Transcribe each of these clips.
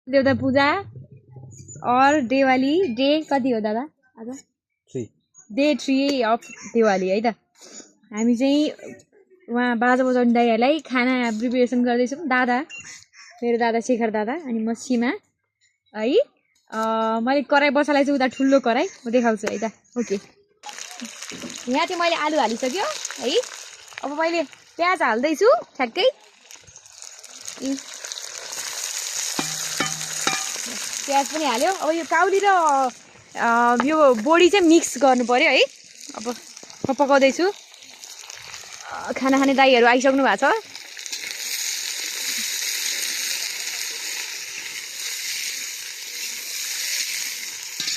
देवता पूजा और दिवाली डे कति हो दादा आज डे 3 अफ दिवाली है त हामी चाहिँ वहाँ बाजा बजाउने दाइहरूलाई खाना प्रिपेरेसन गर्दैछौँ दादा मेरो दादा शेखर दादा अनि म सीमा है मैले कराई बसालाई चाहिँ उता ठुलो कराई म देखाउँछु है त ओके यहाँ चाहिँ मैले आलु हालिसक्यो है अब मैले प्याज हाल्दैछु ठ्याक्कै प्याज पनि हाल्यो अब यो काउली र यो बोडी चाहिँ मिक्स गर्नु पर्यो है अब म पकाउँदैछु खाना खाने दाइहरू आइसक्नु भएको छ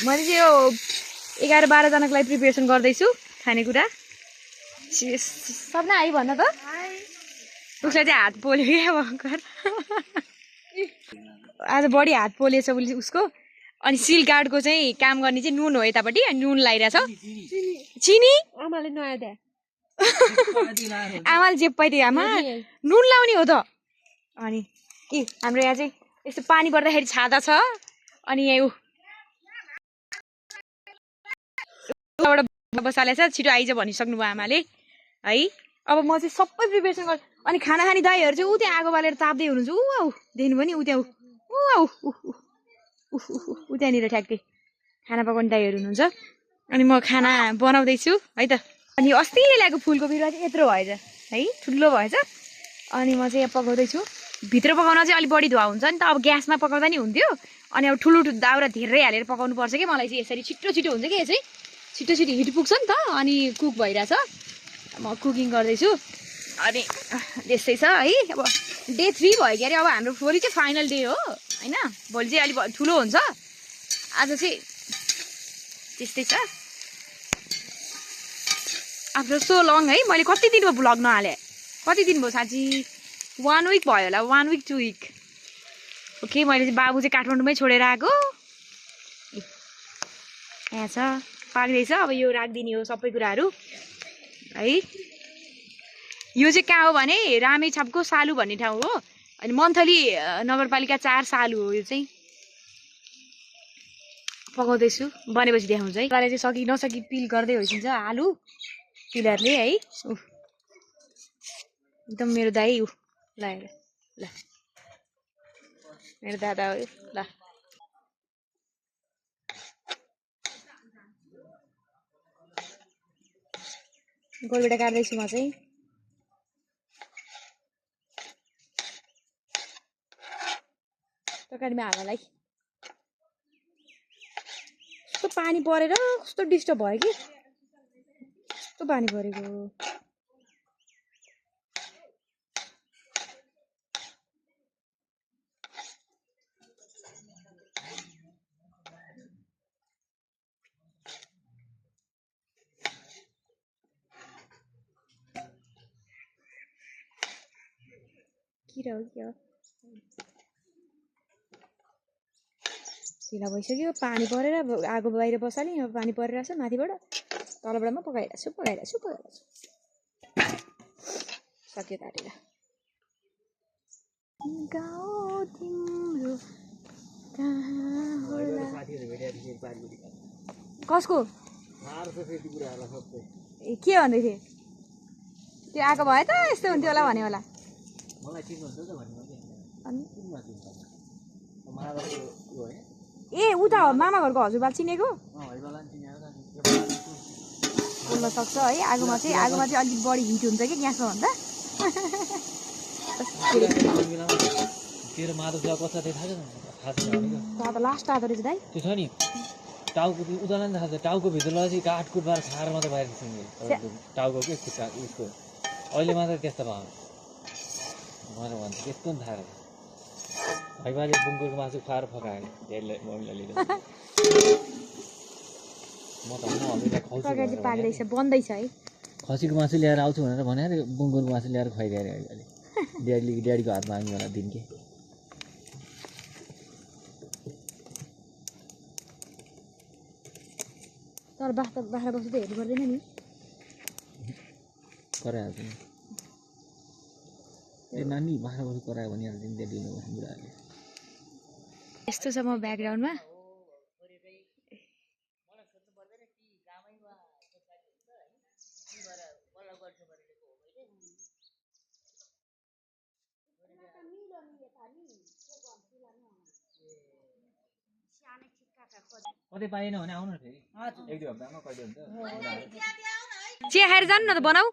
मैले चाहिँ यो 11-12 जनाको लागि प्रिपेरेसन गर्दैछु खानेकुरा सपना है भन्न त उसलाई चाहिँ हात पोल्यो क्या भर्खर आज बढी हात पोलेछ उसको अनि सिल गार्डको चाहिँ काम गर्ने चाहिँ नुन हो यतापट्टि अनि नुन लगाइरहेछ चिनी आमाले नयाँ दे आमाले जे पाइदियो आमा नुन लाउने हो त अनि हाम्रो यहाँ चाहिँ यस्तो पानी पर्दाखेरि छाता छ अनि यहाँ बसालेछ छिटो आइज भनिसक्नु भयो आमाले है अब म चाहिँ सबै प्रिपेरेसन गर्छु अनि खाना खाने दाइहरू चाहिँ ऊ त्यहाँ आगो बालेर ताप्दै हुनुहुन्छ ऊ आऊ देख्नु पनि ऊ त्यहाँ ऊ आऊ ऊ त्यहाँनिर ठ्याक्कै खाना पकाउने दाइहरू हुनुहुन्छ अनि म खाना बनाउँदैछु है त अनि अस्ति ल्याएको फुलको बिरुवा चाहिँ यत्रो भएछ है ठुलो भएछ अनि म चाहिँ यहाँ पकाउँदैछु भित्र पकाउन चाहिँ अलिक बढी धुवा हुन्छ नि त अब ग्यासमा पकाउँदा नि हुन्थ्यो अनि अब ठुलो दाउरा धेरै हालेर पकाउनु पर्छ कि मलाई चाहिँ यसरी छिटो छिटो हुन्छ कि यसै छिटो छिटो हिट पुग्छ नि त अनि कुक भइरहेछ म कुकिङ गर्दैछु अनि त्यस्तै छ है अब डे 3 भयो के अरे अब हाम्रो भोलि चाहिँ फाइनल डे हो होइन भोलि चाहिँ अलिक ठुलो हुन्छ आज चाहिँ त्यस्तै छ आफ्नो सो लङ है मैले कति दिन भयो भ्लग नहालेँ कति दिन भयो साँच्ची 1 विक भयो होला 1 विक 2 विक ओके मैले चाहिँ बाबु चाहिँ काठमाडौँमै छोडेर आएको यहाँ छ पाक्दैछ अब यो राखिदिने हो सबै कुराहरू है यो चाहिँ कहाँ हो भने रामेछापको सालु भन्ने ठाउँ हो अनि मन्थली नगरपालिका 4 सालु हो यो चाहिँ पकाउँदैछु बनेपछि देखाउँछु है त्यसलाई चाहिँ सकि नसकि पिल गर्दै होइसिन्छ आलु पिलरले है एकदम मेरो दाइ ल ल मेरो दादा हो ल गोलबेटा काट्दैछु म चाहिँ तरकारीमा हाल्नलाई कस्तो पानी परेर कस्तो डिस्टर्ब भयो कि कस्तो पानी परेको किरा हो क्या ढिला भइसक्यो पानी परेर आगो बाहिर बसालेँ अब पानी परिरहेछ माथिबाट तलबाट म पकाइरहेको छु सक्यो तारेर गाउँ तिम्रो कहाँ होला कसको ए के भन्दै थिएँ त्यो आएको भए त यस्तो हुन्थ्यो होला भने होला ए उता हो मामा घरको हजुरबा चिनेको बोल्न सक्छ है आगोमा चाहिँ अलिक बढी हिट हुन्छ कि ग्यासमा भन्दा लास्ट आएको रहेछ दाइ त्यो छ नि टाउको उदाहरण थाहा छ टाउको भित्रलाई चाहिँ काटकुटबाट छाएर मात्रै बाहिर निस्किन्छ टाउको के खुट्टा उसको अहिले मात्रै त्यस्तो भयो मलाई भन्छ त्यस्तो पनि थाहा रहेछ भाइबाले बुङ्गुरको मासु खुवाएर फकायो मम्मीले म त पाक्दैछ बन्दैछ है खसीको मासु ल्याएर आउँछु भनेर भनेर बुङ्गुरको मासु ल्याएर खुवाइदिएर अहिले ड्याडीको हातमा आउनु होला दिन के तर बाख्रा बस्नु त हेर्नु पर्दैन नि कराइहाल्छ नि ए नानी बाख्रा बस्नु करायो भनिहाल्छ नि ड्याडीले बुढाहरूले यस्तो छ म ब्याकग्राउन्डमा कतै पाइएन भने आउनु फेरि 1-2 हप्तामा कहिले हुन्छ चिया खाएर जानु न त बनाऊ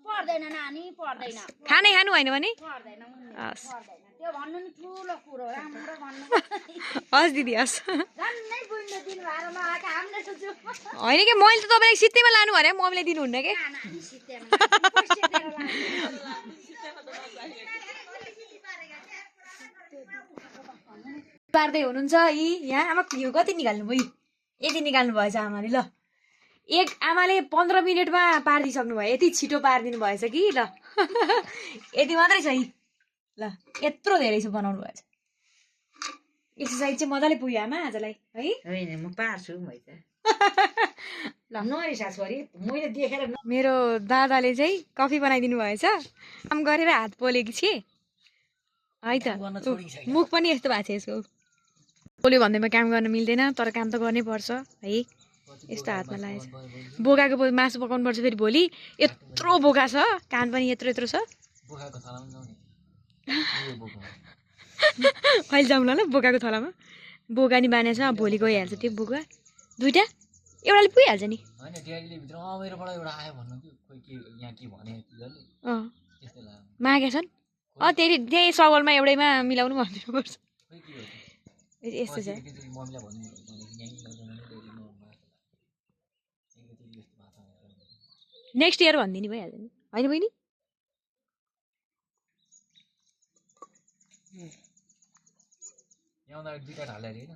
पर्दैन नानी पर्दैन खानै खानु होइन भने पर्दैन पर्दैन त्यो भन्नु नि ठुलो कुरो राम्रो भन्नु हस् दिदी हस् झन्नै बुझ्नु दिनु भएर म हामीले सोच्छु होइन कि मैले त तपाईँलाई सित्तैमा लानु भने मम्मीले दिनुहुन्न के नानी सिस्टेम पार्दै हुनुहुन्छ यी यहाँ आमा यो कति निकाल्नु भयो यति निकाल्नु भएछ आमाले ल एक आमाले 15 मिनटमा पारिदिइसक्नु भयो यति छिटो पारिदिनु भएछ कि ल यति मात्रै छ यी ल यत्रो धेरै छ बनाउनु भएछ एक्सर्साइज चाहिँ मजाले पुग्यो आमा आजलाई है होइन म पार्छु मैले ल नरिसा छोरी मैले देखेर मेरो दादाले चाहिँ कफी बनाइदिनु भएछ काम गरेर हात पोलेकी थिएँ है त मुख पनि यस्तो भएको छ यसको पोल्यो भन्दैमा काम गर्न मिल्दैन तर काम त गर्नै पर्छ है यस्तो हातमा लागेछ बोकाको मासु पकाउनु पर्छ फेरि भोलि यत्रो बोका छ कान पनि यत्रो यत्रो छ अहिले जाउँ ल बोकाको थलामा बोका नि बाने छ भोलि गइहाल्छ त्यो बोका दुईटा एउटाले पुगिहाल्छ नि हैन ड्याडीले भित्र मेरोबाट एउटा आयो भन्नु थियो खोइ के यहाँ के भने तिजले त्यस्तै लाग्यो मागेका छन् त्यही सवालमा एउटैमा मिलाउनु भनिदिनुपर्छ खोइ के हो यस्तो छ मम्मीलाई भन्नु नेक्स्ट इयर भनिदिनु भइहाल्छ नि होइन बहिनी यहाँ दुईटा ढाले हैन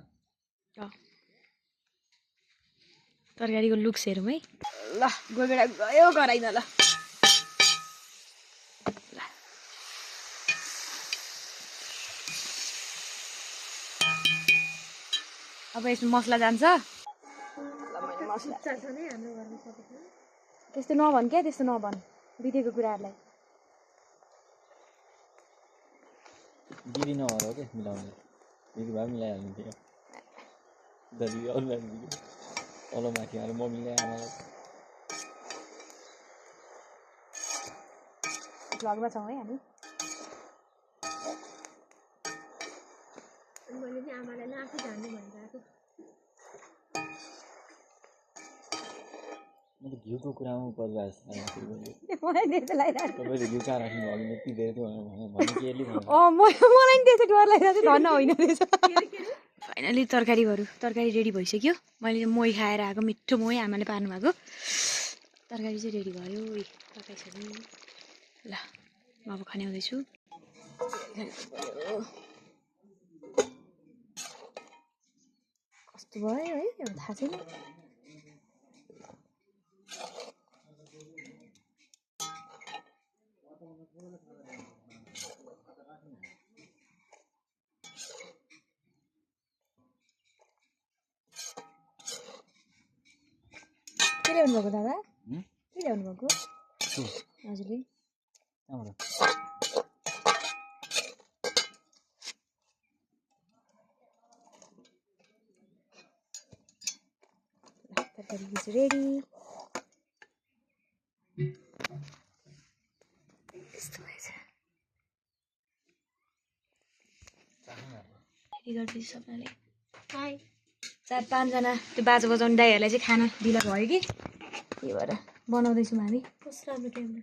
तरकारीको लुक्स हेरौँ है ल गोबेडा गयो गराइन ल अब यसमा मसला जान्छ त्यस्तो नभन् क्या त्यस्तो नभन् बितेको कुराहरूलाई दिदी नभएर हो क्या मिलाउने दिदी भए मिलाइहाल्नु थियो दादी अरूलाई तल माथि आएर मम्मीले आमालाई भ्लगमा छौँ है हामी मैले नि आमालाई नाफी जान्नु भनिरहेको म त घिउको कुरामा परिरहेको मलाई त्यस्तो लागिरहेको तपाईँले घिउ कहाँ राख्नु अघि यति धेरै थियो भने केले मलाई नि त्यस्तो डर लागिरहेको थियो धन्न होइन रहेछ फाइनली तरकारी रेडी भइसक्यो मैले मोही खाएर आएको मिठो मोही आमाले पार्नु भएको तरकारी चाहिँ रेडी भयो तरकारी ल म अब खन्याउँदैछु कस्तो भयो है थाहा छैन के ल्याउनु भएको दादा के ल्याउनु भएको हजुरले तरकारी इज रेडी यस्तो भएछ रेडी गर्दैछु सबैले 4-5 जना त्यो बाजा बजाउने दाइहरूलाई चाहिँ खाना दिला भयो कि त्यही भएर बनाउँदैछौँ हामी कस्तो राम्रो टाइममा